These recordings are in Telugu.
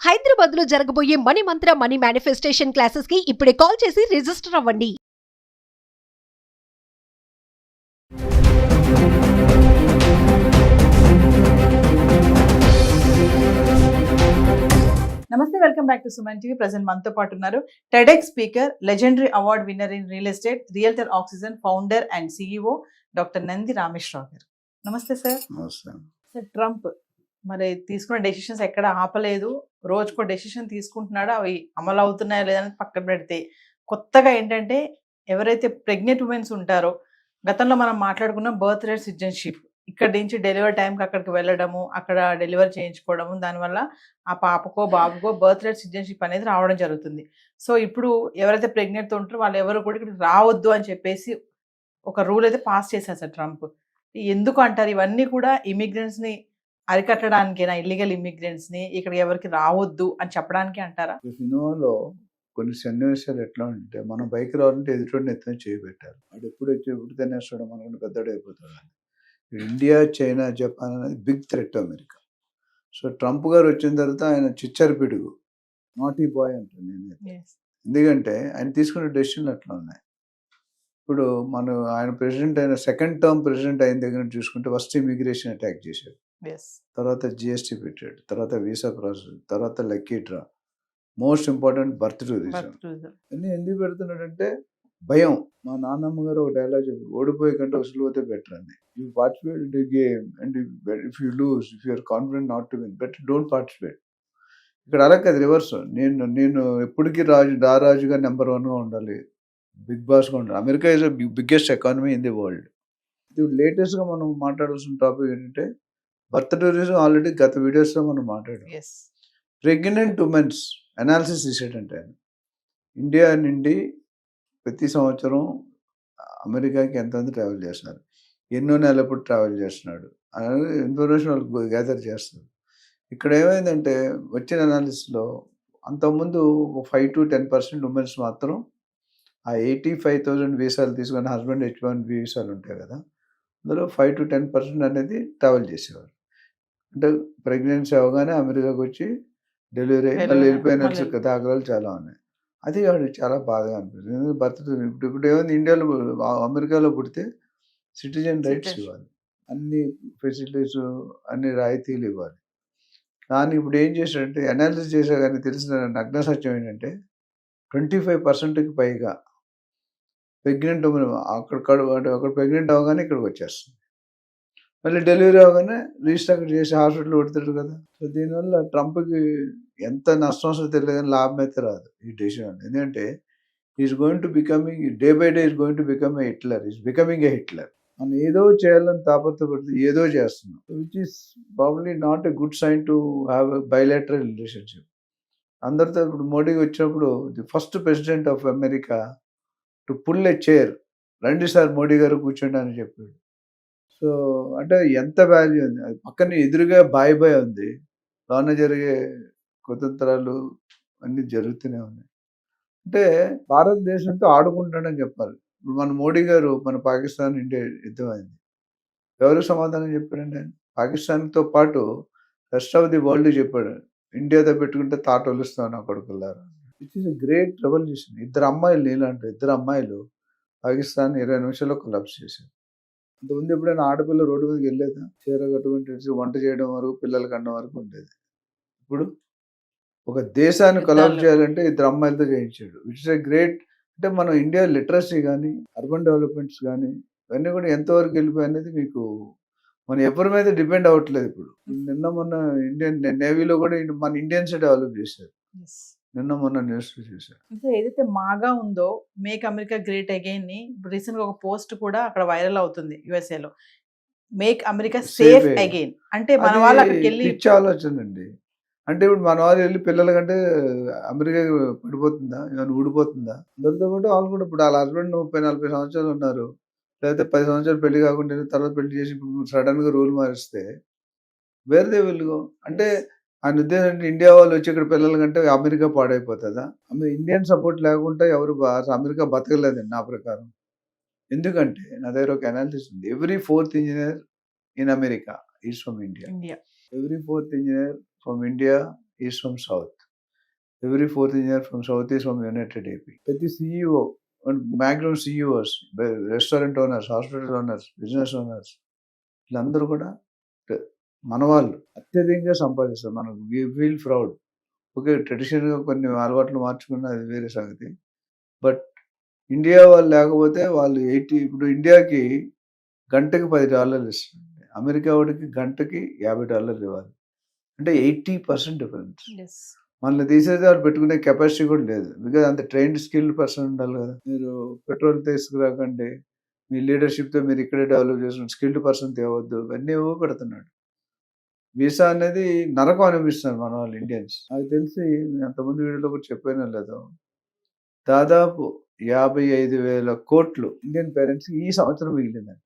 హైదరాబాద్ లో జరగబోయే మనీ మంత్ర మనీ మేనిఫెస్టేషన్ క్లాసెస్ కి ఇప్పుడే కాల్ చేసి రిజిస్టర్ అవ్వండి. నమస్తే, welcome back to Suman TV. Present మనతో పాటు ఉన్నారు TEDx speaker, legendary award winner in real estate, realtor oxygen founder and CEO doctor Nandi Rameshwar Rao గారు. నమస్తే సార్. సార్, ట్రంప్ మరి తీసుకున్న డెసిషన్స్ ఎక్కడ ఆపలేదు, రోజుకో డెసిషన్ తీసుకుంటున్నాడు. అవి అమలు అవుతున్నాయా లేదని పక్కన పెడితే, కొత్తగా ఏంటంటే ఎవరైతే ప్రెగ్నెంట్ ఉమెన్స్ ఉంటారో, గతంలో మనం మాట్లాడుకున్న బర్త్ రేట్ సిటిజన్షిప్, ఇక్కడ నుంచి డెలివరీ టైంకి అక్కడికి వెళ్ళడము, అక్కడ డెలివరీ చేయించుకోవడము, దానివల్ల ఆ పాపకో బాబుకో బర్త్ రేట్ సిటిజన్షిప్ అనేది రావడం జరుగుతుంది. సో ఇప్పుడు ఎవరైతే ప్రెగ్నెంట్తో ఉంటారో వాళ్ళు ఎవరు కూడా ఇక్కడికి రావద్దు అని చెప్పేసి ఒక రూల్ అయితే పాస్ చేశారు సార్ ట్రంప్. ఎందుకు అంటారు? ఇవన్నీ కూడా ఇమిగ్రెంట్స్ని అరికట్టడానికేనా? ఇల్లీగల్ ఇమిగ్రెంట్స్ని ఇక్కడ ఎవరికి రావద్దు అని చెప్పడానికి అంటారా? సినిమాలో కొన్ని సన్నివేశాలు ఎట్లా ఉంటే, మనం బైక్ రావాలంటే ఎదుటి ఎత్తున చేయబెట్టారు. వాడు ఎప్పుడు తినేస్తాడో మనకు పెద్దడు అయిపోతాడు. ఇండియా, చైనా, జపాన్ అనేది big threat America. So Trump గారు వచ్చిన తర్వాత ఆయన చిచ్చరి పిడుగు, నాటీ బాయ్ అంటాను నేను. ఎందుకంటే ఆయన తీసుకునే డెసిషన్లు అట్లా ఉన్నాయి. ఇప్పుడు ఆయన ప్రెసిడెంట్ అయిన సెకండ్ టర్మ్ ప్రెసిడెంట్ అయిన దగ్గర చూసుకుంటే ఫస్ట్ ఇమిగ్రేషన్ అటాక్ చేశాడు, తర్వాత జిఎస్టీ పెట్టాడు, తర్వాత వీసా ప్రాసెస్, తర్వాత lucky draw, most important birth tourism. అన్నీ ఎందుకు పెడుతున్నాడంటే భయం. మా నాన్నమ్మ గారు ఒక డైలాగ్ చెప్పి, ఓడిపోయే కంటే వసూలు పోతే బెటర్ అని. You participate in the game and if you lose, if you're confident not to win, better don't participate. ఇక్కడ అలా కాదు, రివర్స్. నేను ఎప్పటికీ రాజుగా నెంబర్ 1గా ఉండాలి, బిగ్ బాస్గా ఉండాలి. America is biggest economy in the world. ఇది లేటెస్ట్గా మనం మాట్లాడాల్సిన టాపిక్ ఏంటంటే బర్త్ టూరిజం. ఆల్రెడీ గత వీడియోస్లో మనం మాట్లాడాం. ప్రెగ్నెంట్ ఉమెన్స్ అనాలిసిస్ చేసేటంటే ఇండియా నుండి ప్రతి సంవత్సరం అమెరికాకి ఎంతమంది ట్రావెల్ చేస్తున్నారు, ఎన్నో నెలప్పుడు ట్రావెల్ చేస్తున్నాడు అనేది ఇన్ఫర్మేషన్ వాళ్ళు గ్యాదర్ చేస్తారు. ఇక్కడ ఏమైందంటే వచ్చిన అనాలిసిస్లో అంతకుముందు 5 to 10% ఉమెన్స్ మాత్రం ఆ 85,000 వీసాలు తీసుకొని, హస్బెండ్ H1 వీసాలు ఉంటాయి కదా, అందులో 5 to 10% అనేది ట్రావెల్ చేసేవారు. అంటే ప్రెగ్నెన్సీ అవగానే అమెరికాకు వచ్చి డెలివరీ అయ్యి మళ్ళీ వెళ్ళిపోయిన దాఖలాలు చాలా ఉన్నాయి. అది వాడికి చాలా బాధగా అనిపిస్తుంది. ఇప్పుడు ఏమైంది, ఇండియాలో అమెరికాలో పుడితే సిటిజన్ రైట్స్ ఇవ్వాలి, అన్ని ఫెసిలిటీస్, అన్ని రాయితీలు ఇవ్వాలి. కానీ ఇప్పుడు ఏం చేశాడంటే అనాలిసిస్ చేసా కానీ తెలిసిన నగ్న సత్యం ఏంటంటే 25%కి పైగా ప్రెగ్నెంట్ అక్కడ ప్రెగ్నెంట్ అవగానే ఇక్కడికి వచ్చేస్తుంది, మళ్ళీ డెలివరీ అవగానే రిజిస్టర్ చేసి హాస్పిటల్ పెడతాడు కదా. సో దీనివల్ల ట్రంప్కి ఎంత నష్టం వస్తుందో తెలియదు, కానీ లాభం అయితే రాదు ఈ డెసిషన్. ఎందుకంటే is going to becoming day by day is going to become a Hitler, is becoming a Hitler. మనం ఏదో చేయాలని తాపత్రపడితే ఏదో చేస్తున్నాం, which is probably not a good sign to have a bilateral relationship. అందరితో ఇప్పుడు మోడీ వచ్చినప్పుడు the first president of America to pull a chair, రండి సార్ మోడీ గారు కూర్చోండి అని చెప్పాడు. సో అంటే ఎంత వాల్యూ ఉంది. అది పక్కన ఎదురుగా బాయ్ ఉంది, లోన జరిగే కుతంత్రాలు అన్నీ జరుగుతూనే ఉన్నాయి. అంటే భారతదేశంతో ఆడుకుంటాడని చెప్పాలి. ఇప్పుడు మన మోడీ గారు మన పాకిస్తాన్ ఇండియా యుద్ధం అయింది, ఎవరికి సమాధానం చెప్పాడండి ఆయన? పాకిస్తాన్తో పాటు రెస్ట్ ఆఫ్ ది వరల్డ్ చెప్పాడు, ఇండియాతో పెట్టుకుంటే తాట ఒలుస్తాం నా కొడుకులారా. It is a great revolution. ఇద్దరు అమ్మాయిలు పాకిస్తాన్ 20 నిమిషాల్లో కొలాప్స్ చేశారు. అంతకుముందు ఎప్పుడైనా ఆడపిల్ల రోడ్డు మీదకి వెళ్ళేదా? చీర కట్టుకుంటే వంట చేయడం వరకు, పిల్లలు కనడం వరకు ఉండేది. ఇప్పుడు ఒక దేశాన్ని కొలాప్స్ చేయాలంటే ఇద్దరు అమ్మాయిలతో చేయించాడు, విచ్ ఇస్ ఎ గ్రేట్. అంటే మనం ఇండియా లిటరసీ కానీ, అర్బన్ డెవలప్మెంట్స్ కానీ, ఇవన్నీ కూడా ఎంతవరకు వెళ్ళిపోయి అనేది మీకు మనం ఎవరి మీద డిపెండ్ అవ్వట్లేదు. ఇప్పుడు నిన్న మొన్న ఇండియన్ నేవీలో కూడా మన ఇండియన్సే డెవలప్ చేశారు. నిన్న మొన్న న్యూస్ చూసారు. ఏదైతే మాగా ఉందో మేక్ అమెరికా గ్రేట్ అగైన్ ని రీసెంట్ గా ఒక పోస్ట్ కూడా అక్కడ వైరల్ అవుతుంది యుఎస్ఏలో. మేక్ అమెరికా సేఫ్ అగైన్ అంటే మన వాళ్ళు అక్కడికి వెళ్ళి పిచ్చి ఆలోచన అండి. అంటే ఇప్పుడు మన వాళ్ళు వెళ్ళి పిల్లల కంటే అమెరికా పడిపోతుందా, ఏమైనా ఊడిపోతుందా? అందరితో పాటు వాళ్ళు కూడా ఇప్పుడు వాళ్ళ హస్బెండ్ 30-40 సంవత్సరాలు ఉన్నారు, లేకపోతే 10 సంవత్సరాలు పెళ్లి కాకుండా తర్వాత పెళ్లి చేసి సడన్ గా రూల్ మారిస్తే వేరే వెలుగు. అంటే ఆయన ఉద్దేశం అంటే ఇండియా వాళ్ళు వచ్చి ఇక్కడ పిల్లల కంటే అమెరికా పాడైపోతుందా? ఇండియన్ సపోర్ట్ లేకుండా ఎవరు అమెరికా బతకలేదండి నా ప్రకారం. ఎందుకంటే నా దగ్గర ఒక అనాలిసిస్ ఉంది. Every 4th engineer in America is from India. Every 4th engineer from India is from south. Every 4th engineer from south is from United AP. ప్రతి CEO and maximum CEOs, restaurant owners, hospital owners, business owners, వీళ్ళందరూ కూడా మన వాళ్ళు అత్యధికంగా సంపాదిస్తారు. మనకు వి ఫీల్ ప్రౌడ్. ఓకే, ట్రెడిషనల్గా కొన్ని అలవాట్లు మార్చుకున్న అది వేరే సంగతి. బట్ ఇండియా వాళ్ళు లేకపోతే వాళ్ళు ఇప్పుడు ఇండియాకి గంటకి $10 ఇస్తుంది, అమెరికా వాడికి గంటకి $50 ఇవ్వాలి. అంటే 80% డిఫరెన్స్. ఎస్. మనల్ని తీసేది వాళ్ళు పెట్టుకునే కెపాసిటీ కూడా లేదు. బికాజ్ అంత ట్రైన్డ్ స్కిల్డ్ పర్సన్ ఉండాలి కదా. మీరు పెట్రోల్ తీసుకురాకండి, మీ లీడర్షిప్తో మీరు ఇక్కడే డెవలప్ చేసుకుని స్కిల్డ్ పర్సన్ తేవద్దు, ఇవన్నీ ఏవో పెడుతున్నాడు. వీసా అనేది నరకం అనిపిస్తున్నారు మన వాళ్ళు ఇండియన్స్. నాకు తెలిసి అంతకుముందు వీడియోలో కూడా చెప్పానో లేదో, దాదాపు 55,000 కోట్లు ఇండియన్ పేరెంట్స్ ఈ సంవత్సరం మిగిలిందండి.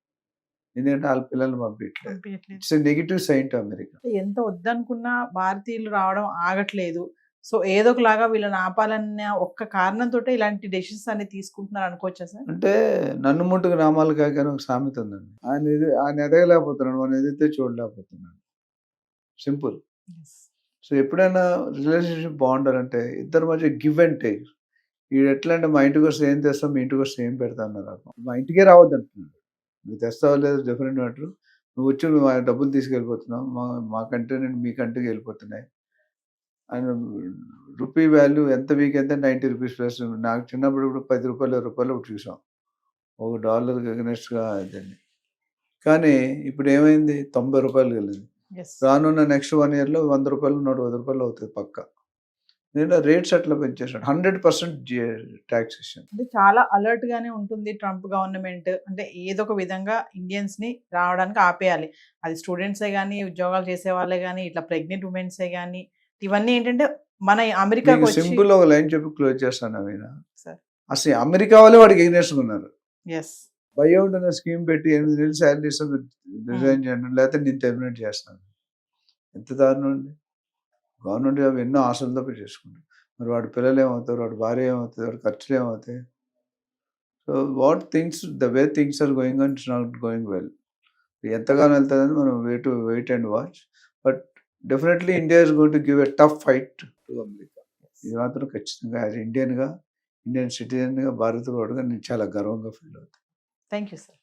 ఎందుకంటే వాళ్ళ పిల్లల్ని పంపించలేదు. పంపించట్లేదు. It's negative sign to America. ఎంత వద్దనుకున్నా భారతీయులు రావడం ఆగట్లేదు. సో ఏదో ఒకలాగా వీళ్ళని ఆపాలన్న ఒక్క కారణంతో ఇలాంటి డెసిషన్స్ అన్ని తీసుకుంటున్నారు అనుకోవచ్చా సార్? అంటే నన్ను ముట్టుకు నామాలు కాకని ఒక సామెత ఉందండి. ఆయన ఎదగలేకపోతున్నాడు, మనం ఎదిగితే చూడలేకపోతున్నాడు. సింపుల్. సో ఎప్పుడైనా రిలేషన్షిప్ బాగుండాలంటే ఇద్దరి మధ్య గివ్ అండ్ టేక్. వీడు ఎట్లా అంటే మా ఇంటికి వస్తే ఏం తెస్తాం, మీ ఇంటికి వస్తే ఏం పెడతా అన్నారు. మా ఇంటికే రావద్దు అంటున్నాడు. నువ్వు తెస్తావో లేదు డిఫరెంట్ మ్యాటర్. నువ్వు వచ్చి నువ్వు ఆ డబ్బులు తీసుకెళ్ళిపోతున్నావు, మా కంట్రీ నుండి మీ కంట్రీకి వెళ్ళిపోతున్నాయి. ఆయన రూపీ వాల్యూ ఎంత వీక్ అయితే 90 రూపీస్ ప్లస్. నాకు చిన్నప్పుడు ఇప్పుడు ₹10, ₹20 ఒకటి చూసాం ఒక డాలర్కి అగెనెస్ట్గా అదండి. కానీ ఇప్పుడు ఏమైంది, ₹90 వెళ్ళింది. రానున్న నెక్స్ట్ 1 yearలో ₹100, ₹110 అవుతుంది పక్క. నేను రేట్స్ అట్లా పెంచేసాడు. 100% టాక్సేషన్. అంటే చాలా అలర్ట్ గానే ఉంటుంది ట్రంప్ గవర్నమెంట్. అంటే ఏదో ఒక విధంగా ఇండియన్స్ ని రావడానికి ఆపేయాలి. అది స్టూడెంట్సే కానీ, ఉద్యోగాలు చేసే వాళ్ళే కానీ, ఇట్లా ప్రెగ్నెంట్ ఉమెన్సే కానీ, ఇవన్నీ ఏంటంటే మన అమెరికాకు వచ్చి సింపుల్ ఒక లైన్ చెప్పి క్లోజ్ చేస్తాను. అవినా సార్, అసలు అమెరికా వాళ్ళే వాడికి ఎగ్నేసుకున్నారు. ఎస్, బైఅవుట్ అనే స్కీమ్ పెట్టి 8 నెలలు శాలరీ ఇస్తాం, రిజైన్ చేయండి, లేకపోతే నేను టెర్మినేట్ చేస్తాను. ఎంత దారుణం అండి. గవర్నమెంట్ జాబ్ ఎన్నో ఆశలతో చేసుకుంటారు. మరి వాడి పిల్లలు ఏమవుతారు, వాడి భార్య ఏమవుతుంది, వాడి ఖర్చులు ఏమవుతాయి. So the way things are going on, it's not going well. ఎంతగానో వెళ్తుందని మనం wait and watch. But definitely India is going to give a tough fight to America. ఇది మాత్రం ఖచ్చితంగా యాజ్ ఇండియన్ సిటిజన్గా, భారత పౌరుడుగా నేను చాలా గర్వంగా ఫీల్ అవుతాను. Thank you sir.